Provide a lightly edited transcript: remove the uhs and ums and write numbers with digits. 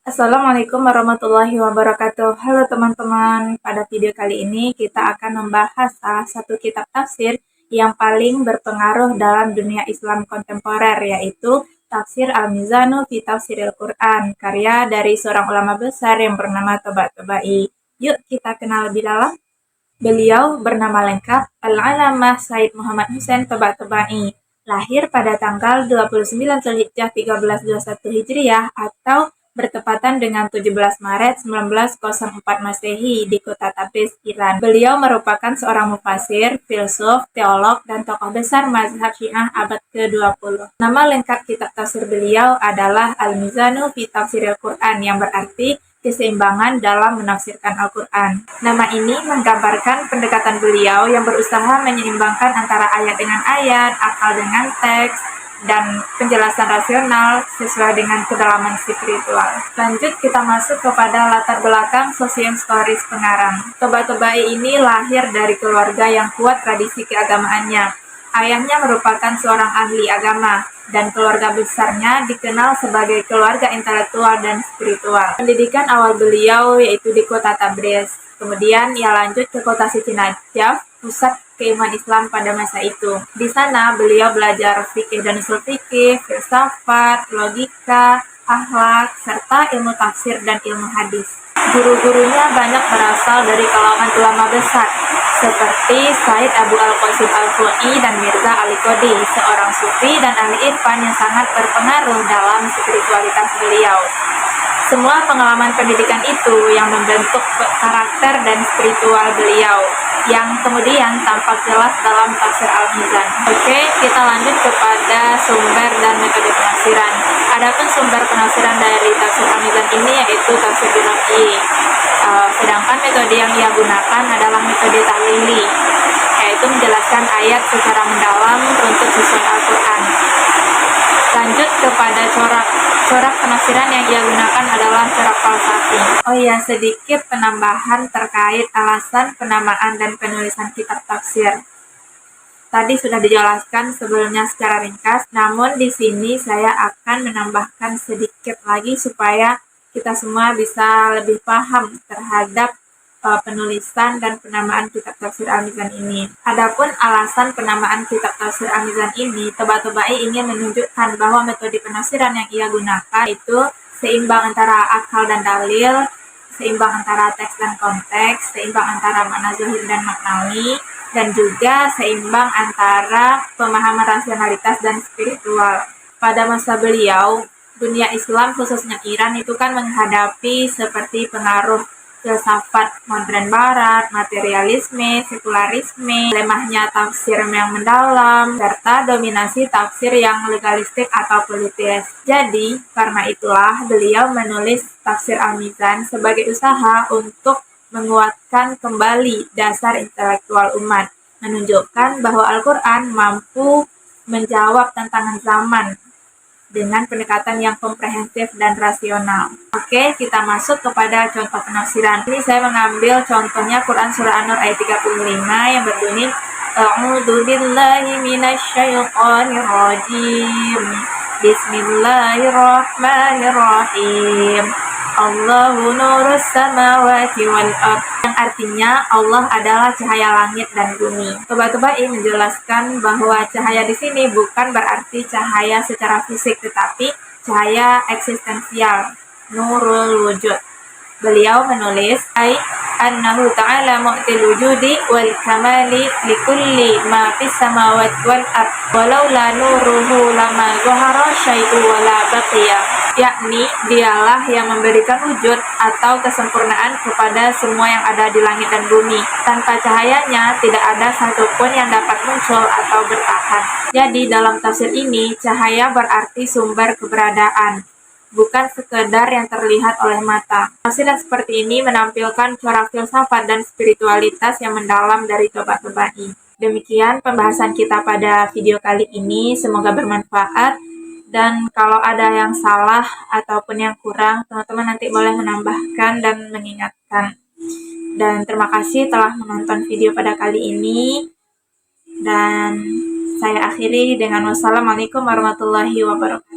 Assalamualaikum warahmatullahi wabarakatuh. Halo teman-teman, pada video kali ini kita akan membahas salah satu kitab tafsir yang paling berpengaruh dalam dunia Islam kontemporer, yaitu Tafsir Al-Mizanu fi Tafsiril Quran, karya dari seorang ulama besar yang bernama Tabatabai. Yuk kita kenal lebih dalam. Beliau bernama lengkap Al-Alamah Said Muhammad Hussein Tabatabai. Lahir pada tanggal 29 Zulhijjah 1321 Hijriah atau bertepatan dengan 17 Maret 1904 Masehi di kota Tabriz, Iran. Beliau merupakan seorang mufasir, filsuf, teolog, dan tokoh besar mazhab Syiah abad ke-20. Nama lengkap kitab tafsir beliau adalah Al-Mizanu fi Tafsiril Quran, yang berarti keseimbangan dalam menafsirkan Al-Quran. Nama ini menggambarkan pendekatan beliau yang berusaha menyeimbangkan antara ayat dengan ayat, akal dengan teks, dan penjelasan rasional sesuai dengan kedalaman spiritual. Lanjut kita masuk kepada latar belakang sosiohistoris pengarang. Tabatabai ini lahir dari keluarga yang kuat tradisi keagamaannya. Ayahnya merupakan seorang ahli agama, dan keluarga besarnya dikenal sebagai keluarga intelektual dan spiritual. Pendidikan awal beliau yaitu di kota Tabriz. Kemudian ia lanjut ke kota Siti Najaf, pusat keilmuan Islam pada masa itu. Di sana beliau belajar fikih dan usul fikih, filsafat, logika, akhlak, serta ilmu tafsir dan ilmu hadis. Guru-gurunya banyak berasal dari kalangan ulama besar, seperti Said Abu Al-Qasim Al-Khoi dan Mirza Ali Qodhi, seorang sufi dan ahli irfan yang sangat berpengaruh dalam spiritualitas beliau. Semua pengalaman pendidikan itu yang membentuk karakter dan spiritual beliau, yang kemudian tampak jelas dalam tafsir Al-Mizan. Oke, kita lanjut kepada sumber dan metode penafsiran. Adapun sumber penafsiran dari tafsir Al-Mizan ini yaitu tafsir Bira'i. Sedangkan metode yang ia gunakan adalah metode tahlili, yaitu menjelaskan ayat secara mendalam untuk sesuai Al-Quran. Lanjut kepada corak penafsiran yang ia gunakan adalah corak falsafi. Oh iya, sedikit penambahan terkait alasan penamaan dan penulisan kitab tafsir. Tadi sudah dijelaskan sebelumnya secara ringkas, namun di sini saya akan menambahkan sedikit lagi supaya kita semua bisa lebih paham terhadap penulisan dan penamaan kitab tafsir Al-Mizan ini. Adapun alasan penamaan kitab tafsir Al-Mizan ini, Tabatabai ingin menunjukkan bahwa metode penafsiran yang ia gunakan itu seimbang antara akal dan dalil, seimbang antara teks dan konteks, seimbang antara makna zahir dan maknawi, dan juga seimbang antara pemahaman rasionalitas dan spiritual. Pada masa beliau, dunia Islam khususnya Iran itu kan menghadapi seperti pengaruh filsafat modern barat, materialisme, sekularisme, lemahnya tafsir yang mendalam, serta dominasi tafsir yang legalistik atau politis. Jadi, karena itulah beliau menulis tafsir Al-Mizan sebagai usaha untuk menguatkan kembali dasar intelektual umat, menunjukkan bahwa Al-Quran mampu menjawab tantangan zaman dengan pendekatan yang komprehensif dan rasional. Oke, kita masuk kepada contoh penafsiran. Ini saya mengambil contohnya Quran Surah An-Nur ayat 35 yang berbunyi A'udzu billahi minasyaitonir rajim. Bismillahirrahmanirrahim. Allahu nurus samawati wal ardh, yang artinya Allah adalah cahaya langit dan bumi. Tabatabai menjelaskan bahwa cahaya di sini bukan berarti cahaya secara fisik, tetapi cahaya eksistensial, nurul wujud. Beliau menulis annahu ta'ala mu'til wujudi wal kamali likulli ma fis samawati wal ard walau la nuruhu lama zahara syai'u wala baqiya, yakni dialah yang memberikan wujud atau kesempurnaan kepada semua yang ada di langit dan bumi. Tanpa cahayanya tidak ada satupun yang dapat muncul atau bertahan. Jadi dalam tafsir ini cahaya berarti sumber keberadaan, bukan sekedar yang terlihat oleh mata. Tafsiran seperti ini menampilkan corak filsafat dan spiritualitas yang mendalam dari Tabatabai. Demikian pembahasan kita pada video kali ini, semoga bermanfaat. Dan kalau ada yang salah ataupun yang kurang, teman-teman nanti boleh menambahkan dan mengingatkan. Dan terima kasih telah menonton video pada kali ini. Dan saya akhiri dengan wassalamualaikum warahmatullahi wabarakatuh.